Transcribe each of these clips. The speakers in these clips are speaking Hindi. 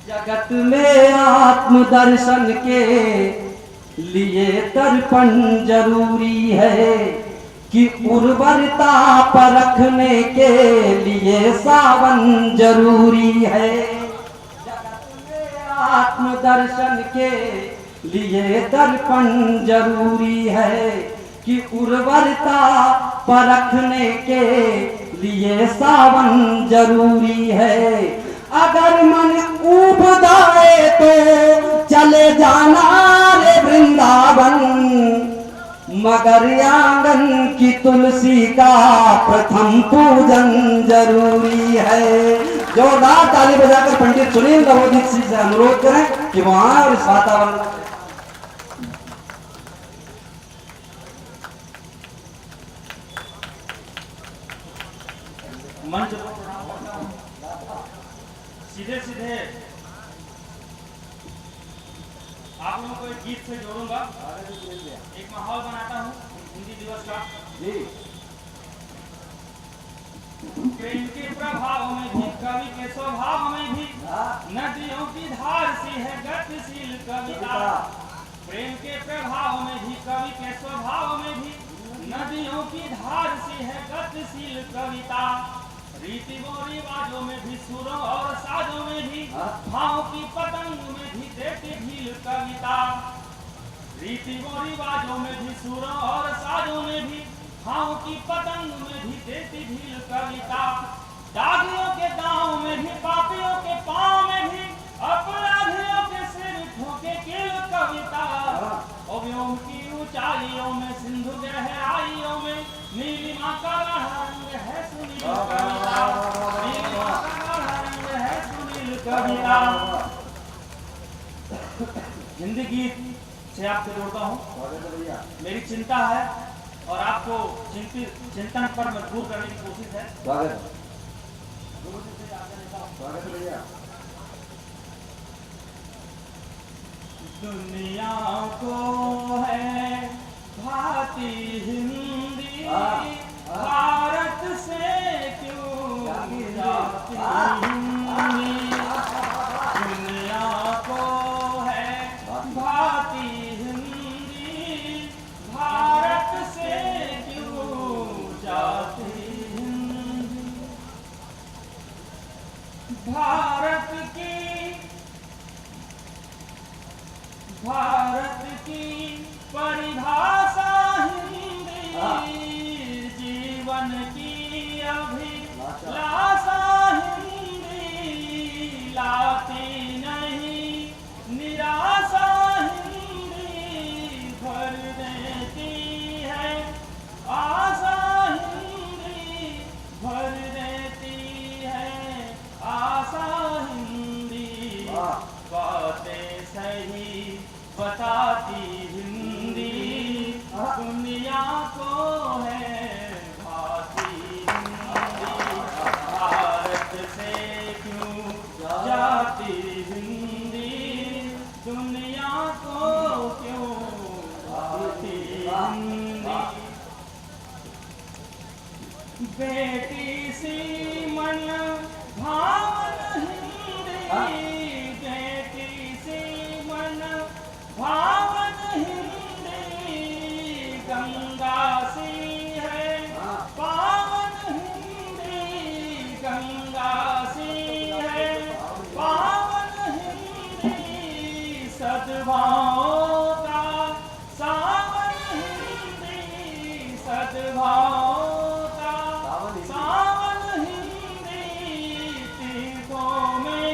जगत में आत्मदर्शन के लिए दर्पण जरूरी है कि उर्वरता परखने के लिए सावन जरूरी है। जगत में आत्मदर्शन के लिए दर्पण जरूरी है कि उर्वरता परखने के लिए सावन जरूरी है। अगर मन ऊब जाए तो चले जाना रे वृंदावन, मगर आंगन की तुलसी का प्रथम पूजन जरूरी है। जोरदार ताली बजाकर पंडित सुनील नवोदित जी से अनुरोध करें कि वहां और इस वातावरण मंच सीधे सीधे आप लोगों को एक गीत से जोड़ूंगा, एक माहौल बनाता हूँ हिंदी दिवस का। प्रेम के प्रभाव में भी, कवि के स्वभाव में भी, नदियों की धार सी है गतिशील कविता। प्रेम के प्रभाव में भी, कवि के स्वभाव में भी, नदियों की धार सी है गतिशील कविता। रीति व रिवाजों में भी, सुरों और साजों में भी, भाव की पतंग में भी देती ढील कविता। रीति व रिवाजों में भी, सुरों और साजों में भी, भाव की पतंग में भी देती ढील कविता। दागियों के दांव में भी, पापियों के पांव में भी, अपराधियों के सिर ठोके किल कविता। और व्योम की ऊंचाइयों में, सिंधु गहराइयों में, नीलिमा का रंग है सुनील कविता। नीलिमा का रंग है सुनील कविता। हिंदी गीत से आपसे जोड़ता हूँ। मेरी चिंता है और आपको चिंतन पर मजबूर करने की कोशिश है। दुनिया को है भाती हिंदी, भारत से क्यों जाती हिंदी। दुनिया को है भाती हिंदी, भारत से क्यों जाती हिंदी। भारत की परिभाषा हिंदी, जीवन की अभिलाषा हिंदी, लाती नहीं निराशा हिंदी, भर देती है आशा हिंदी, भर देती है आशा हिंदी। बातें सही बताती हिंदी, दुनिया को है भाती हिंदी। भारत से क्यों जाती हिंदी, दुनिया को क्यों भाती हिंदी। बेटी सी मन भावन हिंदी, बेटी सी मन भावन हिंदी, गंगा सी है पावन हिंदी, गंगा सी है पावन हिंदी, सद्भावों का सावन हिंदी, सद्भावों का सावन हिंदी, तीर्थों में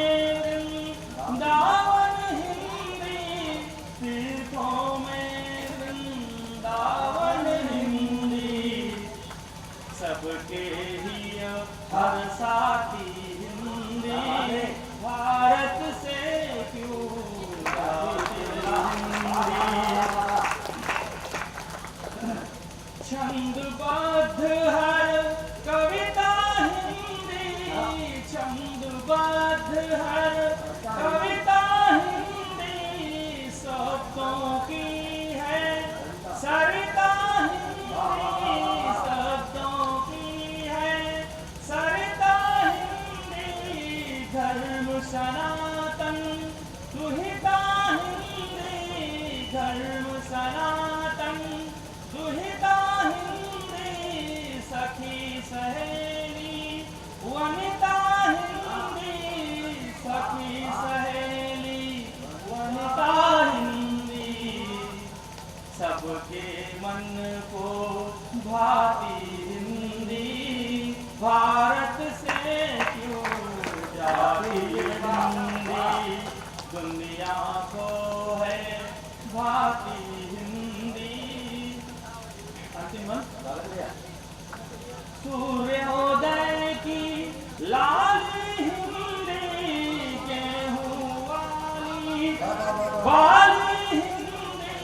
वाली हिंदी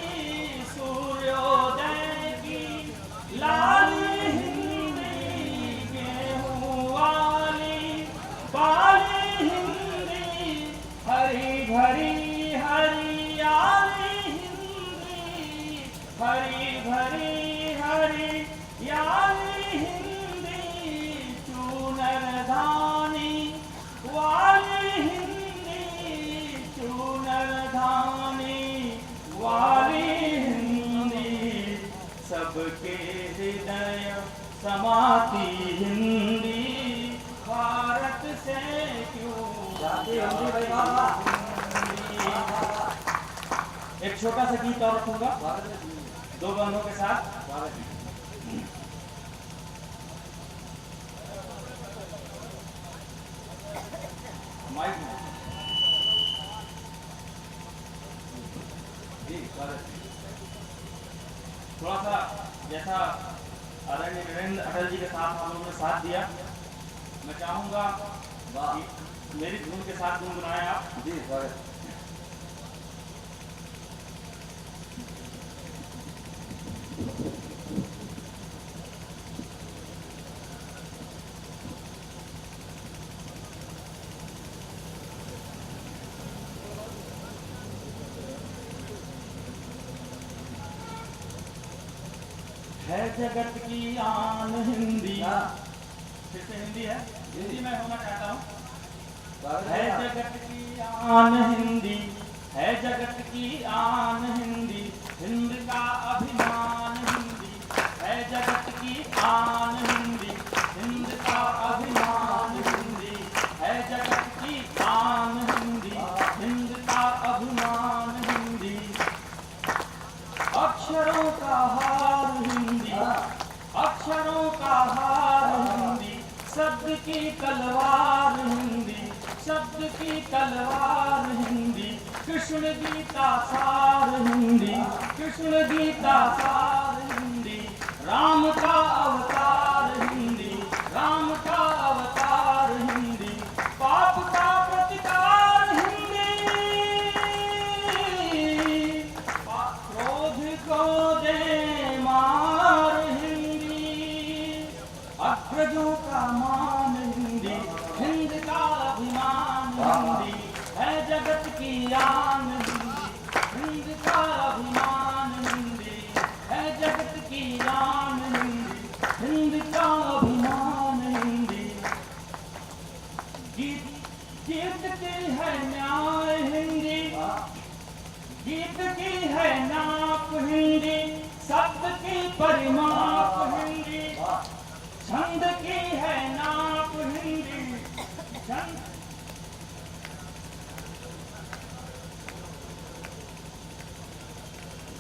सूर्योदय की लाली हिंदी गेहूं वाली हिंदी हरी भरी हरियाली हिंदी हरी भरी हरियाली हिंदी चूनर धानी वाली हिंदी चूनर धानी वाली हिंदी सबके हृदय समाती हिंदी भारत से क्यों एक छोटा सा गीत और रखूंगा दो बंदों के साथ। माइक में थोड़ा सा जैसा आदरणीय वीरेंद्र अटल जी के साथ हम लोगों ने साथ दिया, मैं चाहूंगा कि मेरी धुन के साथ गुनगुनाएं आप। जी स्वागत। है जगत की आन हिंदी, फिर से हिंदी है, हिंदी में होना चाहता हूँ। है जगत की आन हिंदी, है जगत की आन हिंदी, हिंद का अभिमान हिंदी, है जगत की आन हिंदी, हिंद का अभिमान हिंदी, है जगत की आन हिंदी, हिंद का अभिमान हिंदी। अक्षरों का हार हिंदी, अक्षरों का हार हिंदी, शब्द की तलवार हिंदी, शब्द की तलवार हिंदी, कृष्ण गीता सार हिंदी, कृष्ण गीता सार हिंदी, राम का अवतार हिंदी, राम का अवतार हिंदी, पाप का प्रतिकार हिंदी, क्रोध को दे मार हिंदी, अग्रजों का मान हिंदी, हिंद का अभिमान हिंदी, है जगत की आन हिंदी, हिंद का अभिमान हिंदी, है जगत की आन हिंदी, हिंद का अभिमान हिंदी। गीत की है न्याय हिंदी, गीत की है नाप हिंदी, शब्द की परिमाप हिंदी, छंद की है नाप हिंदी,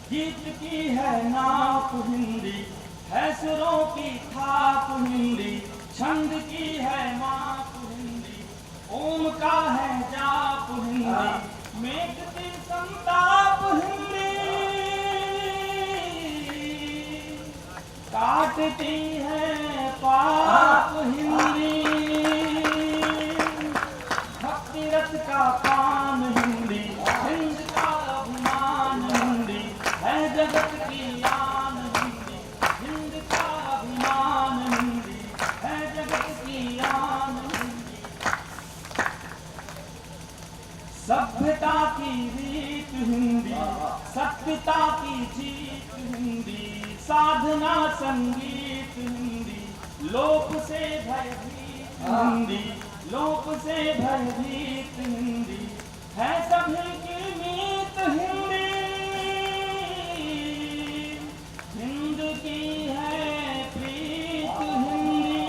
गीत की है नाप हिंदी, है सुरों की थाप हिंदी, छंद की है माप हिंदी, ओम का है जाप हिंदी, मेघ की संताप हिंदी, काटती है पाप हिंदी, भक्ति रस का पान हिंदी, हिंद का अभिमान हिंदी, है जगत की आन हिंदी, हिंद का अभिमान हिंदी, है जगत की आन हिंदी। सभ्यता की रीत हिंदी, सत्यता की जीत हिंदी, साधना संगीत हिंदी, लोक से भयभीत हिंदी, लोक से भयभीत हिंदी, है सभी की मीत हिंदी, हिंद की है प्रीत हिंदी,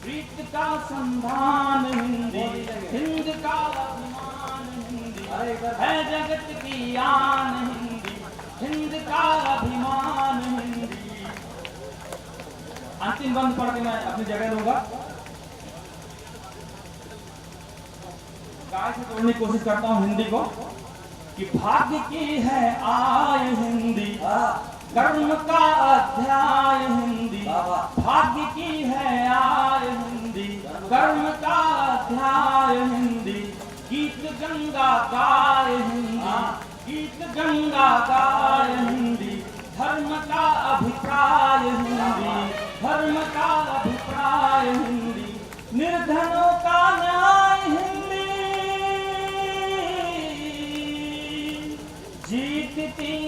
प्रीत का संधान हिंदी, हिंद का अभिमान हिंदी, है जगत की आन हिंदी, हिंद का अभिमान हिंदी। अंतिम बंद पढ़ के मैं अपनी जगह लूंगा। गाय से जोड़ने की कोशिश करता हूं हिंदी को कि भाग्य की है आय हिंदी, कर्म का अध्याय हिंदी, भाग्य की है आय हिंदी, कर्म का अध्याय हिंदी, गीत गंगा गाय हिंदी, गीत गंगा गाय हिंदी, धर्म का अभिप्राय हिंदी, धर्म का अभिप्राय हिंदी, निर्धनों का न्याय हिंदी, जीतती